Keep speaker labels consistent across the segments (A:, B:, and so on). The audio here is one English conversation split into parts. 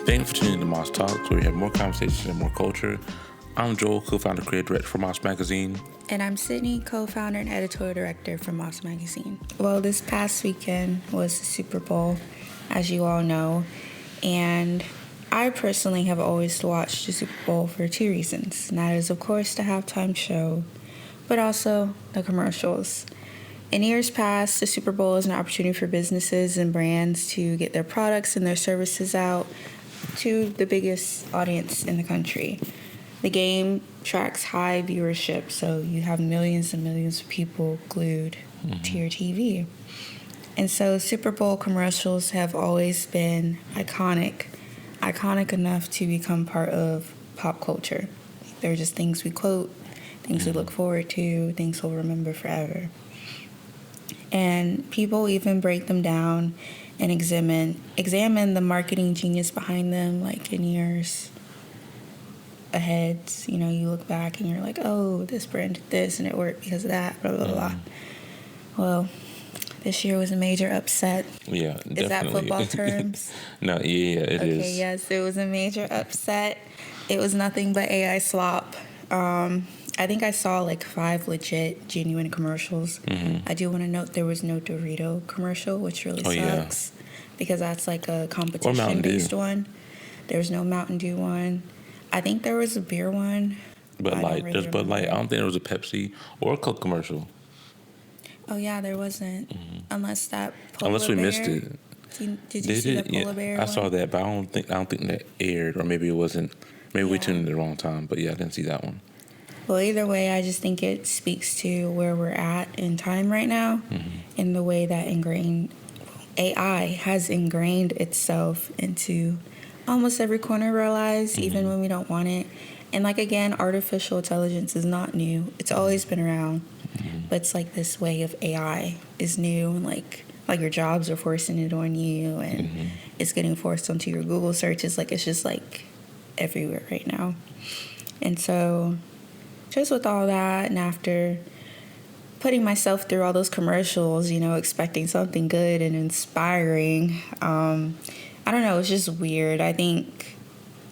A: Thanks for tuning in to Moss Talks, where we have more conversations and more culture. I'm Joel, co-founder, creative director for Moss Magazine.
B: And I'm Sydney, co-founder and editorial director for Moss Magazine. Well, this past weekend was the Super Bowl, as you all know. And I personally have always watched the Super Bowl for two reasons. And that is, of course, the halftime show, but also the commercials. In years past, the Super Bowl is an opportunity for businesses and brands to get their products and their services out to the biggest audience in the country. The game tracks high viewership, so you have millions and millions of people glued to your TV. And so Super Bowl commercials have always been iconic enough to become part of pop culture. They're just things we quote, things we look forward to, things we'll remember forever. And people even break them down and examine the marketing genius behind them, like in years ahead. You know, you look back and you're like, oh, this brand did this and it worked because of that, blah, blah, blah. Well, this year was a major upset.
A: Yeah, definitely.
B: Is that football terms?
A: No, it is.
B: Okay, yes, it was a major upset. It was nothing but AI slop. I think I saw like 5 legit, genuine commercials. I do want to note there was no Dorito commercial, which really sucks because that's like a competition-based one. There's no Mountain Dew one. I think there was a beer one.
A: Bud Light. There's Bud Light. I don't think there was a Pepsi or a Coke commercial.
B: Oh, yeah, there wasn't. Unless that polar
A: Unless we
B: bear.
A: missed it.
B: Did you see the polar bear
A: I
B: one?
A: saw that, but I don't think that aired, or maybe it wasn't. Maybe we tuned in the wrong time, but yeah, I didn't see that one.
B: Well, either way, I just think it speaks to where we're at in time right now, in the way that AI has ingrained itself into almost every corner of our lives, even when we don't want it. And like, again, artificial intelligence is not new. It's always been around, but it's like this way of AI is new, and like your jobs are forcing it on you, and it's getting forced onto your Google searches. Like, it's just like everywhere right now. And so just with all that, and after putting myself through all those commercials, you know, expecting something good and inspiring, I don't know, it's just weird. I think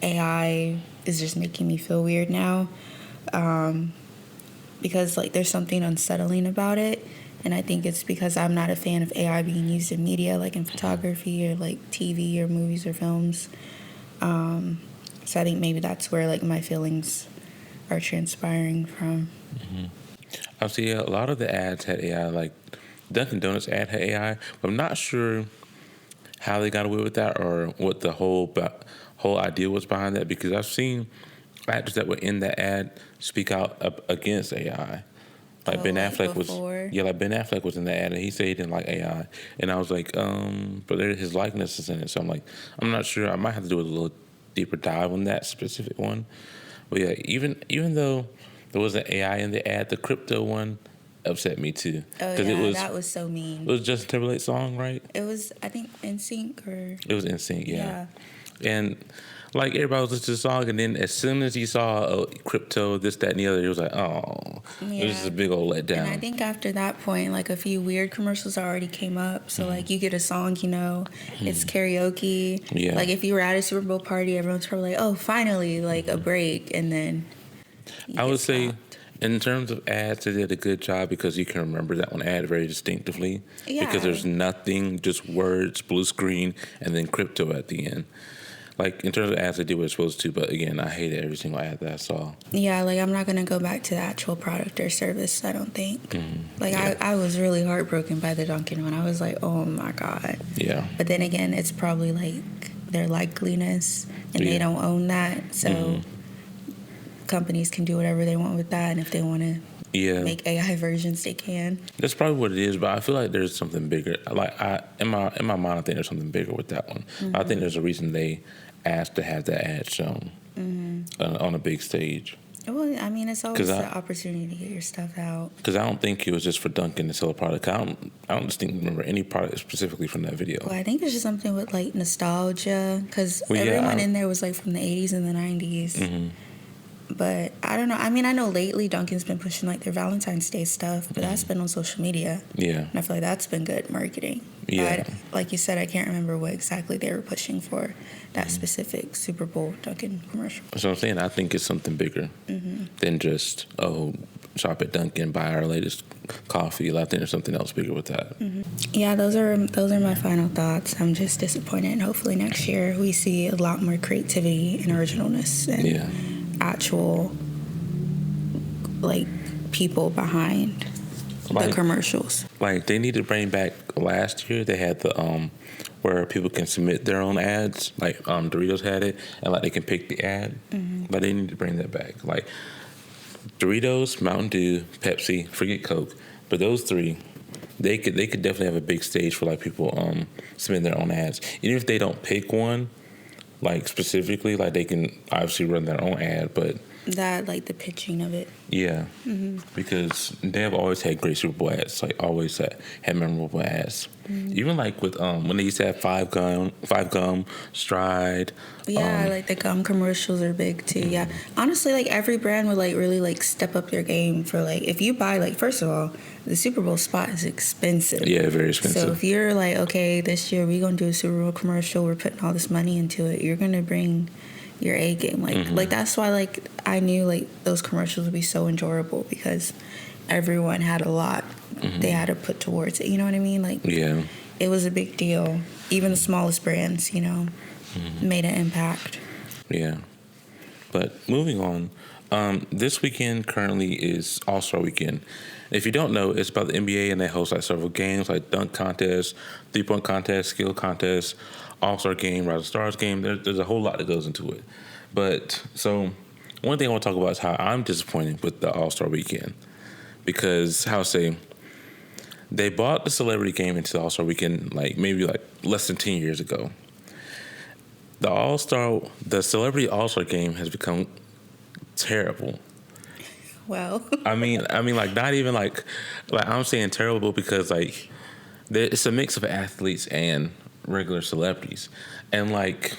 B: AI is just making me feel weird now, because like there's something unsettling about it, and I think it's because I'm not a fan of AI being used in media, like in photography or like TV or movies or films. So I think maybe that's where like my feelings are transpiring from.
A: I see a lot of the ads had AI, like Dunkin' Donuts ad had AI, but I'm not sure how they got away with that or what the whole idea was behind that, because I've seen actors that were in that ad speak out against AI. Like Ben Affleck Ben Affleck was in the ad and he said he didn't like AI, and I was like, but his likeness is in it, so I'm like, I'm not sure. I might have to do a little deeper dive on that specific one. But yeah, even though there was an AI in the ad, the crypto one upset me too.
B: Oh yeah, that was so mean.
A: It was Justin Timberlake's song, right?
B: It was, I think, NSYNC or... It
A: was NSYNC, yeah. And like everybody was listening to the song, and then as soon as he saw crypto, this, that, and the other, he was like, oh. Yeah. It was just a big old letdown.
B: And I think after that point, like a few weird commercials already came up. So like you get a song, you know, it's karaoke. Yeah. Like if you were at a Super Bowl party, everyone's probably like, oh, finally, like a break. And then
A: I would say in terms of ads, they did a good job because you can remember that one ad very distinctively. Yeah. Because there's nothing, just words, blue screen, and then crypto at the end. Like, in terms of ads, they did what they're supposed to, but again, I hated every single ad that I saw.
B: Yeah, like, I'm not going to go back to the actual product or service, I don't think. I was really heartbroken by the Dunkin' one. I was like, oh, my God.
A: Yeah.
B: But then again, it's probably, like, their likeliness, and they don't own that, so companies can do whatever they want with that, and if they want to make AI versions, they can.
A: That's probably what it is, but I feel like there's something bigger. Like, in my mind, I think there's something bigger with that one. I think there's a reason they asked to have that ad shown on a big stage.
B: Well, I mean, it's always an opportunity to get your stuff out.
A: Because I don't think it was just for Dunkin' to sell a product. I don't distinctly remember any product specifically from that video.
B: Well, I think it's just something with, like, nostalgia. Because everyone in there was, like, from the 80s and the 90s. But I don't know. I mean, I know lately Dunkin's been pushing like their Valentine's Day stuff, but that's been on social media.
A: Yeah.
B: And I feel like that's been good marketing.
A: Yeah.
B: But like you said, I can't remember what exactly they were pushing for that specific Super Bowl Dunkin' commercial.
A: So I'm saying I think it's something bigger than just, shop at Dunkin', buy our latest coffee. I think there's something else bigger with that.
B: Yeah, those are my final thoughts. I'm just disappointed. And hopefully next year we see a lot more creativity and originalness and actual like people behind the commercials.
A: Like they need to bring back last year. They had the where people can submit their own ads. Like Doritos had it, and like they can pick the ad. But they need to bring that back. Like Doritos, Mountain Dew, Pepsi, forget Coke, but those three, they could definitely have a big stage for like people submitting their own ads. Even if they don't pick one, like specifically, like they can obviously run their own ad, but
B: that like the pitching of it.
A: Yeah, because they have always had great Super Bowl ads. Like always had memorable ads. Even like with when they used to have Five Gum, Stride.
B: Yeah, like the gum commercials are big too. Yeah, honestly, like every brand would like really like step up their game for like if you buy like first of all the Super Bowl spot is expensive.
A: Yeah, very expensive.
B: So if you're like okay this year we're gonna do a Super Bowl commercial, we're putting all this money into it, you're gonna bring your A game. Like that's why like I knew like those commercials would be so enjoyable because everyone had a lot they had to put towards it. You know what I mean? Like it was a big deal. Even the smallest brands, you know, made an impact.
A: Yeah. But moving on, this weekend currently is All-Star Weekend. If you don't know, it's about the NBA, and they host like several games like dunk contest, 3-point contest, skill contest, All-Star game, Rise of Stars game. There's a whole lot that goes into it. But so one thing I want to talk about is how I'm disappointed with the All-Star Weekend because they bought the celebrity game into the All-Star Weekend like maybe like less than 10 years ago. The celebrity All-Star game has become terrible.
B: Well,
A: I mean, like not even like I'm saying terrible because like it's a mix of athletes and regular celebrities, and like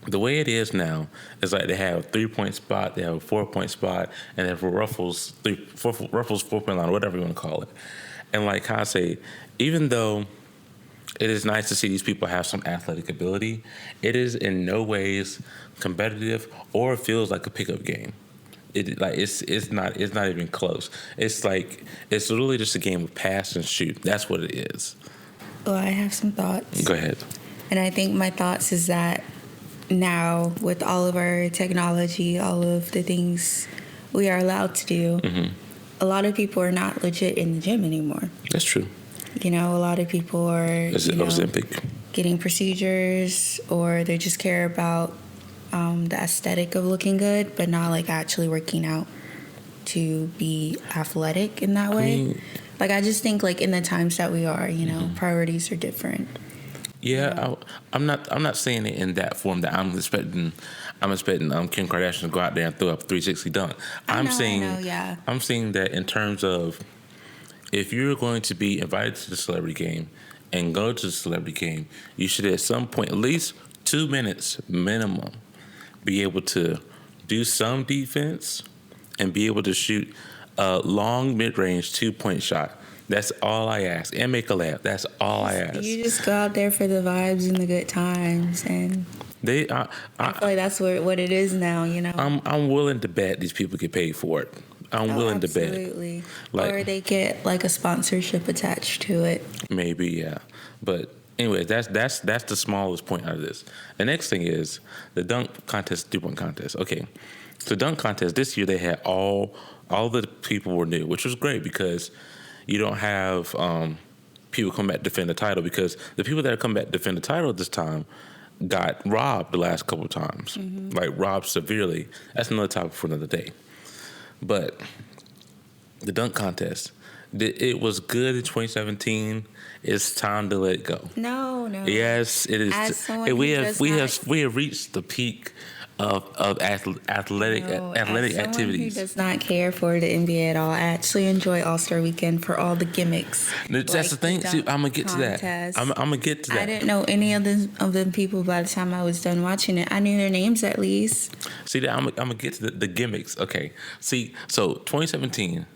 A: the way it is now is like they have a 3-point spot, they have a 4-point spot, and they have a Ruffles 4-point line, whatever you want to call it. And like how I say, even though it is nice to see these people have some athletic ability, it is in no ways competitive or feels like a pickup game. It's not even close. It's literally just a game of pass and shoot. That's what it is.
B: Well, I have some thoughts.
A: Go ahead.
B: And I think my thoughts is that now with all of our technology, all of the things we are allowed to do, a lot of people are not legit in the gym anymore.
A: That's true.
B: You know, a lot of people are getting procedures, or they just care about the aesthetic of looking good, but not like actually working out to be athletic in that way. I just think like in the times that we are, you know, priorities are different.
A: Yeah, I'm not saying it in that form that I'm expecting Kim Kardashian to go out there and throw up a 360 dunk. I'm saying that in terms of if you're going to be invited to the celebrity game and go to the celebrity game, you should at some point, at least 2 minutes minimum, be able to do some defense and be able to shoot a long mid-range 2-point shot. That's all I ask. And make a laugh. That's all I ask.
B: You just go out there for the vibes and the good times, and I feel like that's what it is now. You know,
A: I'm willing to bet these people get paid for it. I'm willing to bet.
B: Absolutely. Or they get like a sponsorship attached to it.
A: Maybe, yeah. But anyway, that's the smallest point out of this. The next thing is the dunk contest, 3-point contest. Okay, so dunk contest this year they had all the people were new, which was great because you don't have people come back to defend the title, because the people that come back to defend the title this time got robbed the last couple of times, like robbed severely. That's another topic for another day. But the dunk contest, it was good in 2017. It's time to let it go.
B: No.
A: Yes, it is. We have reached the peak athletic
B: As someone
A: activities.
B: who does not care for the NBA at all, I actually enjoy All-Star Weekend for all the gimmicks.
A: That's
B: like
A: the thing. See, I'm gonna get to that.
B: contest.
A: I'm gonna get to that.
B: I didn't know any of them people by the time I was done watching it. I knew their names at least.
A: See, I'm gonna get to the gimmicks. Okay. See, so 2017,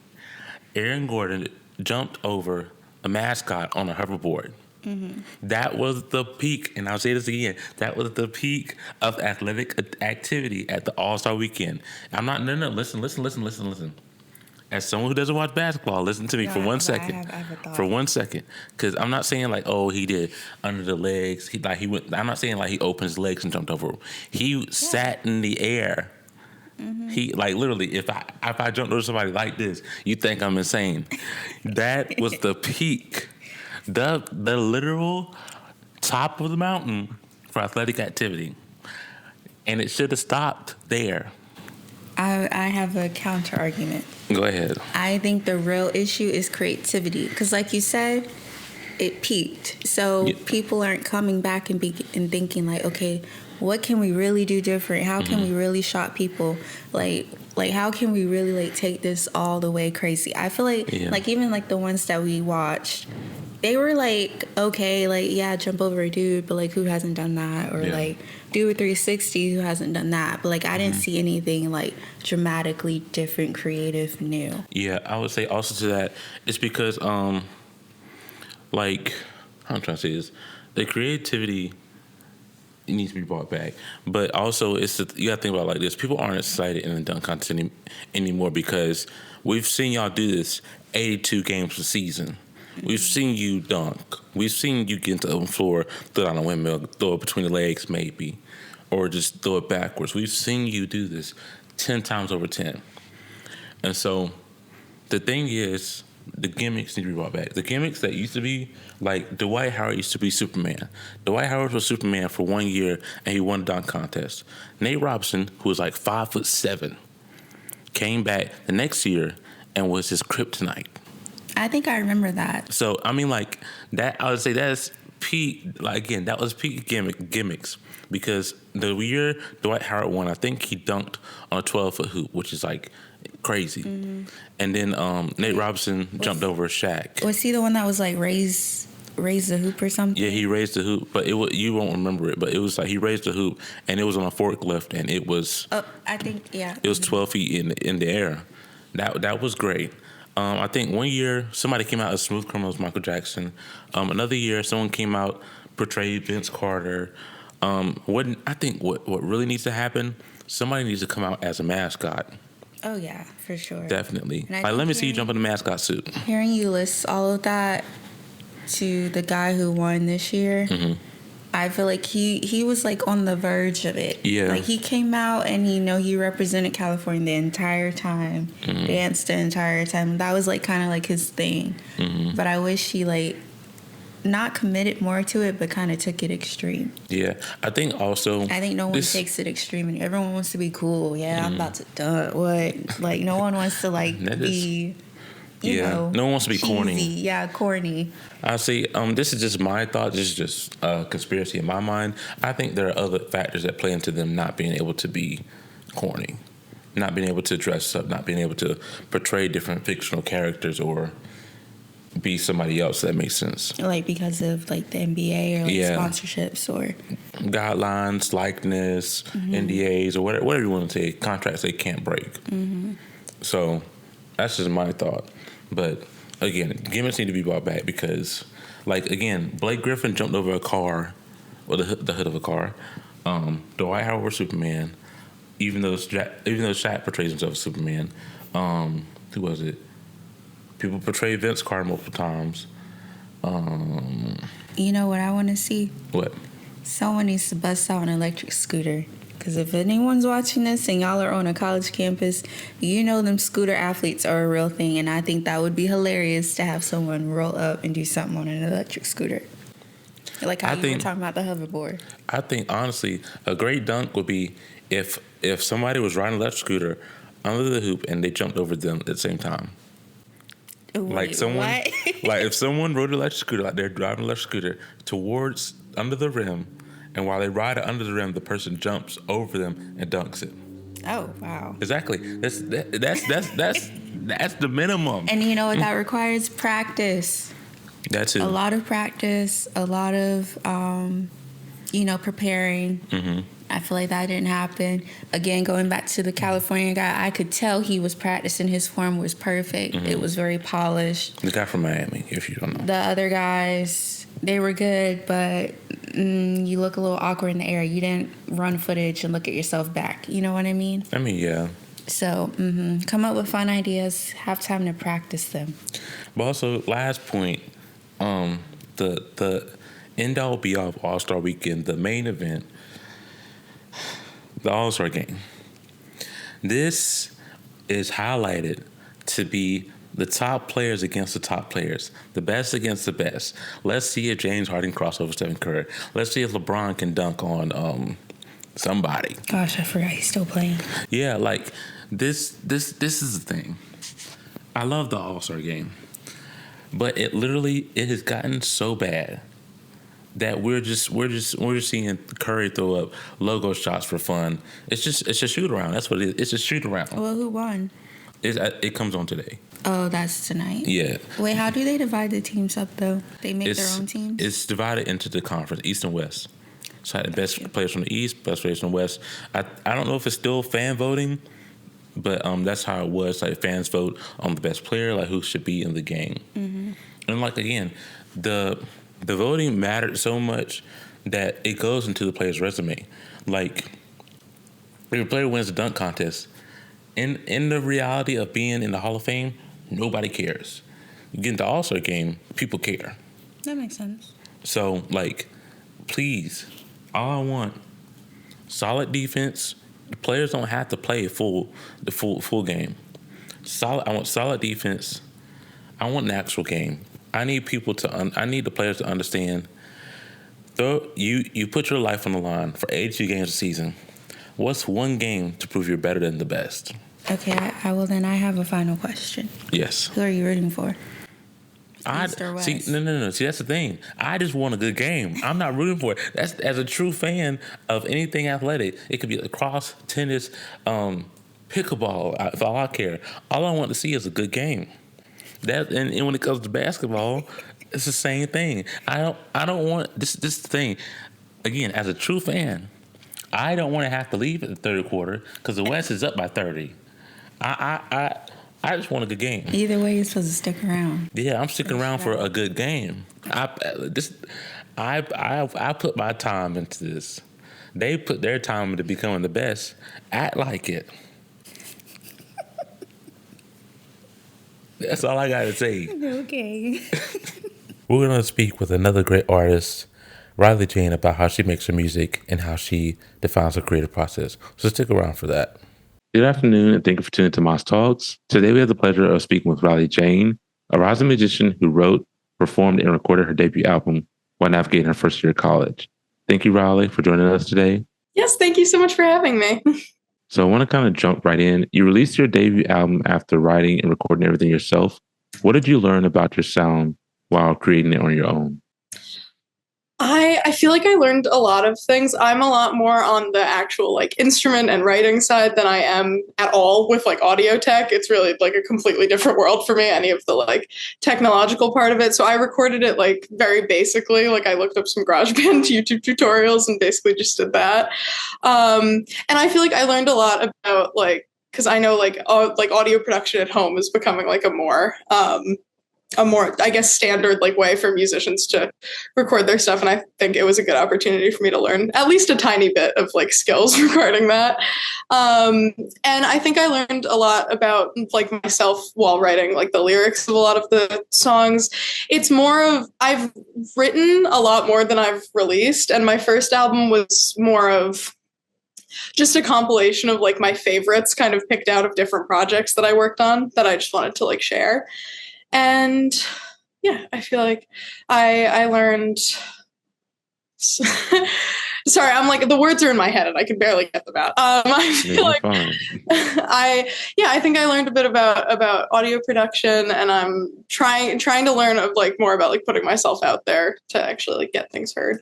A: Aaron Gordon jumped over a mascot on a hoverboard.
B: Mm-hmm.
A: That was the peak, and I'll say this again. That was the peak of athletic activity at the All-Star Weekend. I'm not. No. Listen. As someone who doesn't watch basketball, listen to me for 1 second.
B: I have a thought.
A: For 1 second, because I'm not saying like, oh, he did under the legs. He went. I'm not saying like he opened his legs and jumped over. He sat in the air. Mm-hmm. He like literally. If I jumped over somebody like this, you think I'm insane. That was the peak. The literal top of the mountain for athletic activity, and it should have stopped there.
B: I have a counter argument.
A: Go ahead.
B: I think the real issue is creativity, because like you said, it peaked. So people aren't coming back and thinking like, okay, what can we really do different? How can we really shock people? Like how can we really like take this all the way crazy? I feel like like even like the ones that we watched, they were like, okay, like yeah, jump over a dude, but like who hasn't done that? Or like do a 360, who hasn't done that? But like I didn't see anything like dramatically different, creative, new.
A: Yeah, I would say also to that, it's because like how I'm trying to say this, the creativity needs to be brought back, but also you got to think about it like this: people aren't excited in the dunk contest anymore because we've seen y'all do this 82 games a season. We've seen you dunk. We've seen you get into the open floor, throw it on a windmill, throw it between the legs maybe, or just throw it backwards. We've seen you do this 10 times over 10. And so the thing is, the gimmicks need to be brought back. The gimmicks that used to be, like Dwight Howard used to be Superman. Dwight Howard was Superman for 1 year, and he won a dunk contest. Nate Robinson, who was like 5'7", came back the next year and was his kryptonite.
B: I think I remember that.
A: So I mean, like that. I would say that's peak. Like again, that was peak gimmicks because the year Dwight Howard won, I think he dunked on a 12-foot hoop, which is like crazy. Mm-hmm. And then Nate Robinson jumped over Shaq.
B: Was he the one that was like raise the hoop or something?
A: Yeah, he raised the hoop, but you won't remember it. But it was like he raised the hoop, and it was on a forklift, and it was.
B: Oh, I think it
A: was 12 feet in the air. That was great. I think 1 year somebody came out as Smooth Criminals, Michael Jackson. Another year someone came out, portrayed Vince Carter. What really needs to happen, somebody needs to come out as a mascot.
B: Oh yeah, for sure.
A: Definitely. Like let me see you jump in a mascot suit.
B: Hearing you list all of that to the guy who won this year, I feel like he was like on the verge of it. Yeah. Like he came out and he represented California the entire time, danced the entire time. That was like kind of like his thing. But I wish he like not committed more to it, but kind of took it extreme.
A: Yeah, I think no
B: one takes it extreme, and everyone wants to be cool. Yeah, I'm about to dunk. What? Like no one wants to like be. No one wants to be cheesy.
A: Corny.
B: Yeah, corny.
A: I see. This is just my thought. This is just a conspiracy in my mind. I think there are other factors that play into them not being able to be corny, not being able to dress up, not being able to portray different fictional characters or be somebody else. That makes sense.
B: Like because of like the NBA or like sponsorships or
A: guidelines, likeness, NDAs or whatever you want to say, contracts they can't break. So that's just my thought. But again, gimmicks need to be brought back because, like again, Blake Griffin jumped over a car, or the hood of a car. Dwight Howard was Superman, even though Shaq portrays himself as Superman. Who was it? People portray Vince Carter multiple times.
B: You know what I want to see?
A: What?
B: Someone needs to bust out an electric scooter. Because if anyone's watching this and y'all are on a college campus, them scooter athletes are a real thing. And I think that would be hilarious to have someone roll up and do something on an electric scooter. Like how you were talking about the hoverboard.
A: I think, honestly, a great dunk would be if somebody was riding an electric scooter under the hoop and they jumped over them at the same time.
B: Wait,
A: like someone,
B: what?
A: like if someone rode an electric scooter, like they're driving an electric scooter towards under the rim, and while they ride it under the rim, the person jumps over them and dunks it.
B: Oh, wow.
A: Exactly. That's the minimum.
B: And you know what that requires? Practice.
A: That's it.
B: A lot of practice, a lot of, preparing.
A: Mm-hmm.
B: I feel like that didn't happen. Again, going back to the California guy, I could tell he was practicing. His form was perfect.
A: Mm-hmm.
B: It was very polished.
A: The guy from Miami, if you don't know.
B: The other guys, they were good, but you look a little awkward in the air. You didn't run footage and look at yourself back. You know what I mean?
A: I mean, yeah.
B: So, come up with fun ideas. Have time to practice them.
A: But also, last point, the end-all be-all of All-Star Weekend, the main event, the All-Star Game. This is highlighted to be the top players against the top players, the best against the best. Let's see if James Harden crossover Stephen Curry. Let's see if LeBron can dunk on somebody.
B: Gosh, I forgot he's still playing.
A: Yeah, like this is the thing. I love the All-Star Game, but it has gotten so bad that we're just seeing Curry throw up logo shots for fun. It's a shoot around. That's what it is. It's a shoot around.
B: Well, who won?
A: It comes on today.
B: Oh, that's tonight.
A: Yeah.
B: Wait, how do they divide the teams up though? They make their own teams.
A: It's divided into the conference, East and West. So the best players from the East, best players from the West. I don't know if it's still fan voting, but that's how it was. Like fans vote on the best player, like who should be in the game. Mm-hmm. And like again, the voting mattered so much that it goes into the player's resume. Like if a player wins the dunk contest, in the reality of being in the Hall of Fame, nobody cares. You get into the All-Star Game, people care.
B: That makes sense.
A: So like, please, all I want, solid defense. The players don't have to play the full game. I want solid defense. I want an actual game. I need the players to understand. Though you put your life on the line for 82 games a season. What's one game to prove you're better than the best?
B: Okay, I have a final question.
A: Yes.
B: Who are you rooting for?
A: East or West? See, no. See, that's the thing. I just want a good game. I'm not rooting for it. That's as a true fan of anything athletic. It could be lacrosse, tennis, pickleball. If all I care, all I want to see is a good game. And when it comes to basketball, it's the same thing. I don't want this. This is the thing. Again, as a true fan, I don't want to have to leave at the third quarter because the West is up by 30. I just want a good game.
B: Either way, you're supposed to stick around.
A: Yeah, I'm sticking around for a good game. I put my time into this. They put their time into becoming the best. Act like it. That's all I got to say.
B: Okay.
A: We're going to speak with another great artist, Riley Jane, about how she makes her music and how she defines her creative process. So stick around for that. Good afternoon, and thank you for tuning to Moss Talks. Today we have the pleasure of speaking with Riley Jane, a rising musician who wrote, performed, and recorded her debut album while navigating her first year of college. Thank you, Riley, for joining us today.
C: Yes, thank you so much for having me.
A: So I want to kind of jump right in. You released your debut album after writing and recording everything yourself. What did you learn about your sound while creating it on your own?
C: I feel like I learned a lot of things. I'm a lot more on the actual like instrument and writing side than I am at all with like audio tech. It's really like a completely different world for me, any of the like technological part of it. So I recorded it like very basically, like I looked up some GarageBand YouTube tutorials and basically just did that. And I feel like I learned a lot about like, because I know like audio production at home is becoming like a more, I guess, standard like way for musicians to record their stuff. And I think it was a good opportunity for me to learn at least a tiny bit of like skills regarding that. And I think I learned a lot about like myself while writing like the lyrics of a lot of the songs. It's more of, I've written a lot more than I've released. And my first album was more of just a compilation of like my favorites kind of picked out of different projects that I worked on that I just wanted to like share. And yeah, I feel like I learned, sorry, I'm like, the words are in my head and I can barely get them out. I feel like I think I learned a bit about audio production, and I'm trying to learn of like more about like putting myself out there to actually like get things heard.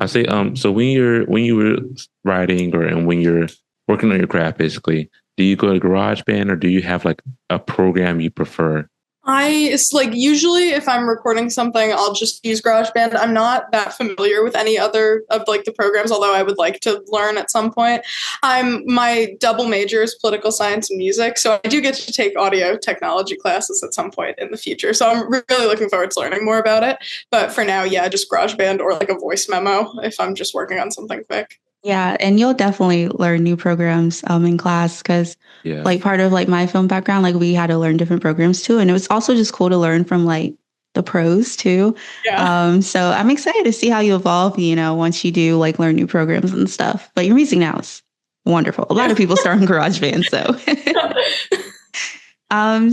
A: I say, so when you were writing or and when you're working on your craft, basically, do you go to GarageBand or do you have like a program you prefer?
C: It's like usually if I'm recording something, I'll just use GarageBand. I'm not that familiar with any other of like the programs, although I would like to learn at some point. My double major is political science and music, so I do get to take audio technology classes at some point in the future. So I'm really looking forward to learning more about it. But for now, yeah, just GarageBand or like a voice memo if I'm just working on something quick.
B: Yeah, and you'll definitely learn new programs in class because
A: Yeah.
B: like part of like my film background, like we had to learn different programs too. And it was also just cool to learn from like the pros too.
C: Yeah.
B: So I'm excited to see how you evolve, once you do like learn new programs and stuff. But your music now is wonderful. A lot of people start on GarageBand, so.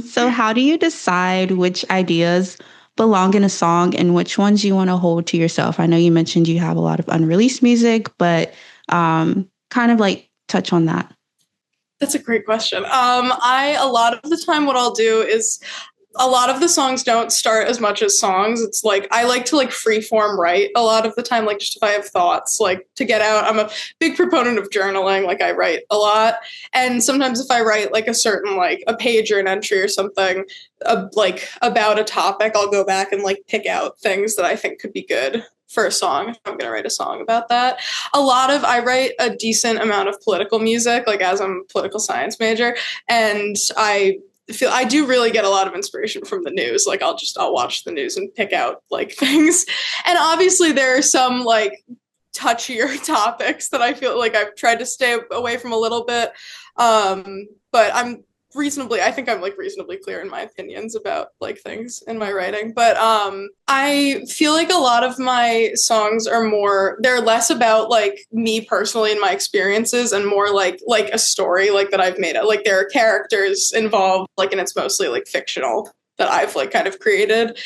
B: So how do you decide which ideas belong in a song and which ones you want to hold to yourself? I know you mentioned you have a lot of unreleased music, but kind of like touch on that.
C: That's a great question. A lot of the time, what I'll do is a lot of the songs don't start as much as songs. It's like I like to like free form write a lot of the time, like just if I have thoughts like to get out. I'm a big proponent of journaling, like I write a lot. And sometimes if I write like a certain like a page or an entry or something like about a topic, I'll go back and like pick out things that I think could be good for a song if I'm going to write a song about that. I write a decent amount of political music, like as I'm a political science major, and I do really get a lot of inspiration from the news. Like I'll watch the news and pick out like things. And obviously there are some like touchier topics that I feel like I've tried to stay away from a little bit. But I think I'm like reasonably clear in my opinions about like things in my writing. But I feel like a lot of my songs they're less about like me personally and my experiences and more like a story like that I've made. Like there are characters involved, like, and it's mostly like fictional that I've like kind of created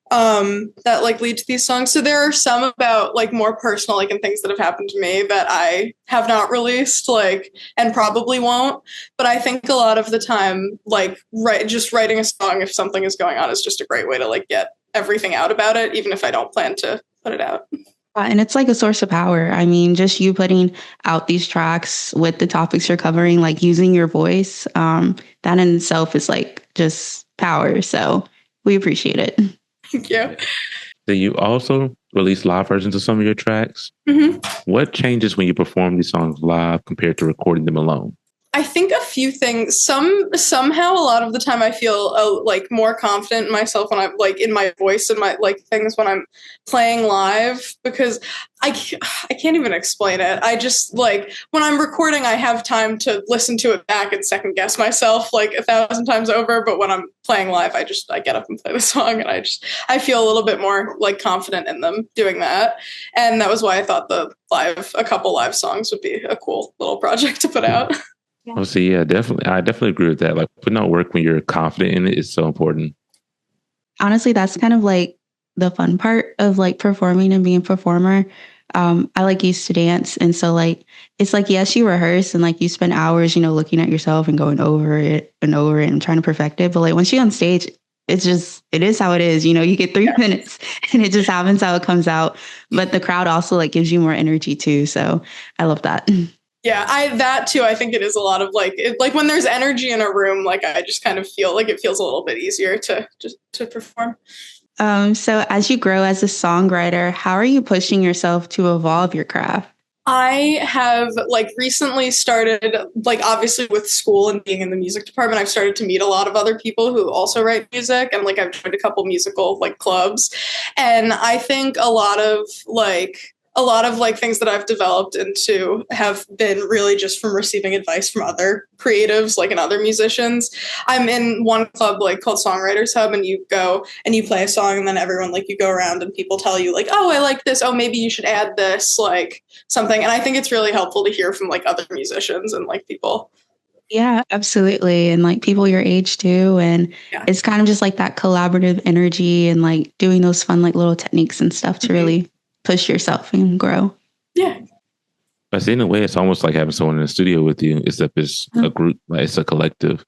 C: that like lead to these songs. So there are some about like more personal, like, and things that have happened to me that I have not released, like, and probably won't. But I think a lot of the time, like, just writing a song if something is going on is just a great way to like get everything out about it, even if I don't plan to put it out.
B: And it's like a source of power. I mean, just you putting out these tracks with the topics you're covering, like using your voice, that in itself is like just power. So we appreciate it.
C: Thank you.
A: Do you also release live versions of some of your tracks?
C: Mm-hmm.
A: What changes when you perform these songs live compared to recording them alone?
C: I think a few things. Somehow, a lot of the time, I feel like more confident in myself when I'm like in my voice and my like things when I'm playing live because I can't even explain it. I just like when I'm recording, I have time to listen to it back and second guess myself like 1,000 times over. But when I'm playing live, I get up and play the song, and I feel a little bit more like confident in them doing that. And that was why I thought a couple live songs would be a cool little project to put out.
A: Oh, see, yeah, definitely. I definitely agree with that. Like putting out work when you're confident in it is so important.
B: Honestly, that's kind of like the fun part of like performing and being a performer. I like used to dance. And so like, it's like, yes, you rehearse and like you spend hours, looking at yourself and going over it and trying to perfect it. But like once you're on stage, it is how it is. You get 3 minutes and it just happens how it comes out. But the crowd also like gives you more energy too. So I love that.
C: Yeah, that too. I think it is a lot of like when there's energy in a room, like I just kind of feel like it feels a little bit easier to perform.
B: So as you grow as a songwriter, how are you pushing yourself to evolve your craft?
C: I have like recently started, like obviously with school and being in the music department, I've started to meet a lot of other people who also write music, and like I've joined a couple musical like clubs, and I think a lot of like things that I've developed into have been really just from receiving advice from other creatives, like and other musicians. I'm in one club like called Songwriters Hub, and you go and you play a song, and then everyone like you go around and people tell you like, oh, I like this. Oh, maybe you should add this, like something. And I think it's really helpful to hear from like other musicians and like people.
B: Yeah, absolutely. And like people your age too. And it's kind of just like that collaborative energy and like doing those fun like little techniques and stuff to really push yourself and grow.
C: Yeah.
A: But in a way, it's almost like having someone in the studio with you, except it's a group, like it's a collective.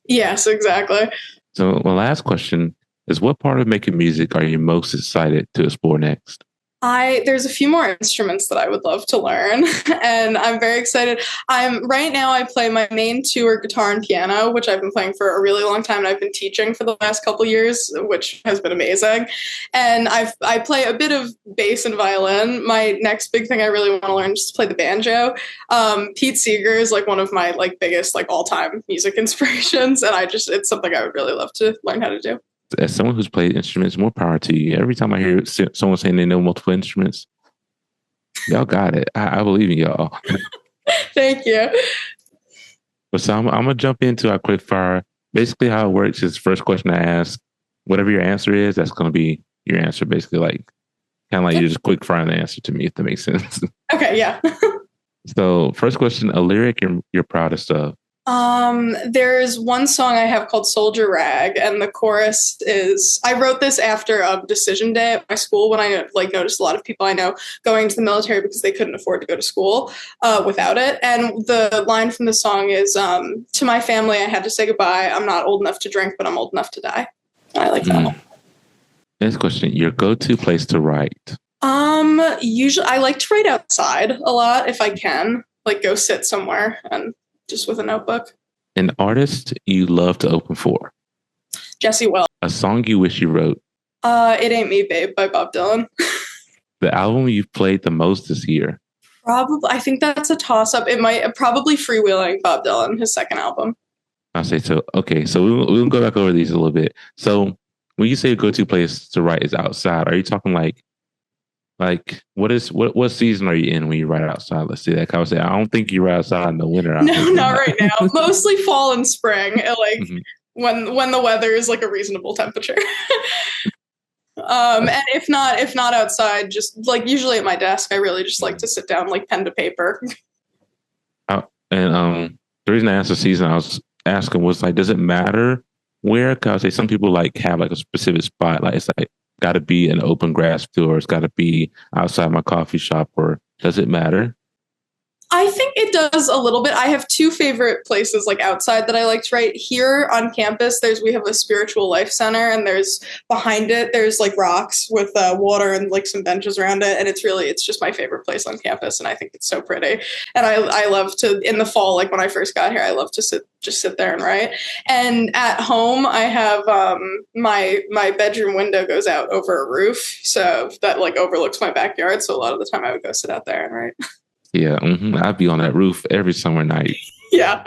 C: Yes, exactly.
A: So my last question is, what part of making music are you most excited to explore next?
C: There's a few more instruments that I would love to learn, and I'm very excited. Right now I play my main two are guitar and piano, which I've been playing for a really long time, and I've been teaching for the last couple years, which has been amazing. And I play a bit of bass and violin. My next big thing I really want to learn is to play the banjo. Pete Seeger is like one of my like biggest like all time music inspirations, and it's something I would really love to learn how to do.
A: As someone who's played instruments, more power to you. Every time I hear someone saying they know multiple instruments, y'all got it. I believe in y'all.
C: Thank you.
A: But so I'm gonna jump into our quick fire. Basically, how it works is first question I ask, whatever your answer is, that's gonna be your answer. Basically, like kind of like you're just quick firing the answer to me, if that makes sense.
C: Okay, yeah.
A: So first question, a lyric you're proudest of.
C: There's one song I have called Soldier Rag, and the chorus is, I wrote this after decision day at my school when I like noticed a lot of people I know going to the military because they couldn't afford to go to school without it. And the line from the song is, to my family, I had to say goodbye. I'm not old enough to drink, but I'm old enough to die. I like that one.
A: Next question, your go-to place to write.
C: Usually I like to write outside a lot if I can, like go sit somewhere and just with a notebook.
A: An artist you love to open for.
C: Jesse Wells.
A: A song you wish you wrote.
C: It Ain't Me, Babe by Bob Dylan.
A: The album you've played the most this year.
C: Probably, I think that's a toss-up. It might probably Freewheeling, Bob Dylan, his second album.
A: I'll say so. Okay, so we'll go back over these a little bit. So when you say a go-to place to write is outside, are you talking like what season are you in when you write outside? Let's see that. I would say I don't think you write outside in the winter.
C: No, not right now. Mostly fall and spring, like when the weather is like a reasonable temperature. And if not outside, just like usually at my desk, I really just like to sit down, like pen to paper.
A: And the reason I asked the season, I was asking was like, does it matter where? Because I say some people like have like a specific spot, like it's like got to be an open grass field, or it's got to be outside my coffee shop, or does it matter?
C: I think it does a little bit. I have two favorite places like outside that I like to write. Here on campus, we have a spiritual life center, and there's behind it, there's like rocks with water and like some benches around it. And it's just my favorite place on campus. And I think it's so pretty. And I love to, in the fall, like when I first got here, I love to sit there and write. And at home, I have my bedroom window goes out over a roof. So that like overlooks my backyard. So a lot of the time I would go sit out there and write.
A: Yeah, I'd be on that roof every summer night.
C: Yeah.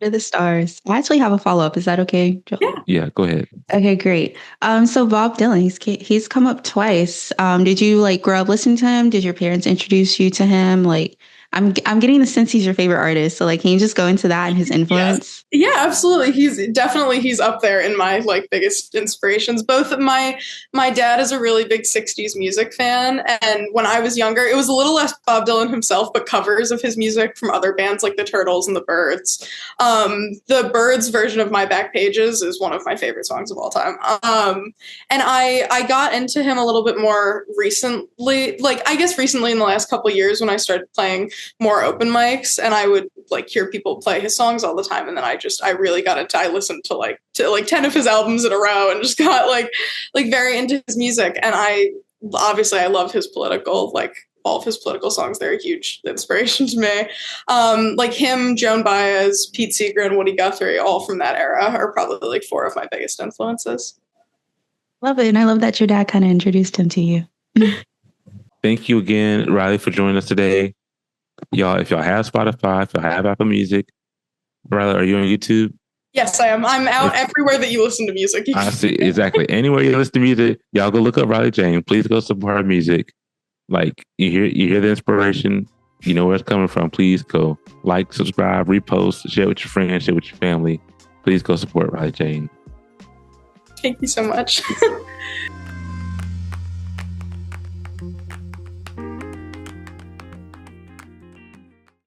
B: To the stars. I actually have a follow-up. Is that okay, Joel?
A: Yeah, go ahead.
B: Okay, great. So Bob Dylan, he's come up twice. Did you like grow up listening to him? Did your parents introduce you to him? Like, I'm getting the sense he's your favorite artist. So like, can you just go into that and his influence?
C: Yeah, absolutely. He's up there in my like biggest inspirations. Both my dad is a really big 60s music fan. And when I was younger, it was a little less Bob Dylan himself, but covers of his music from other bands like the Turtles and the Byrds. The Byrds version of My Back Pages is one of my favorite songs of all time. And I got into him a little bit more recently, like I guess recently in the last couple of years when I started playing more open mics, and I would like hear people play his songs all the time, and then I really got into, I listened to like 10 of his albums in a row and just got like very into his music. And I love his political, like all of his political songs. They're a huge inspiration to me. Like him, Joan Baez, Pete Seeger, and Woody Guthrie, all from that era, are probably like four of my biggest influences.
B: Love it. And I love that your dad kind of introduced him to you.
A: Thank you again, Riley, for joining us today. Y'all, if y'all have Spotify, if y'all have Apple Music, Riley, are you on YouTube?
C: Yes, I am. I'm out everywhere that you listen to music.
A: I see, exactly. Anywhere you listen to music, y'all go look up Riley Jane. Please go support her music. Like you hear the inspiration, you know where it's coming from. Please go like, subscribe, repost, share with your friends, share with your family. Please go support Riley Jane.
C: Thank you so much.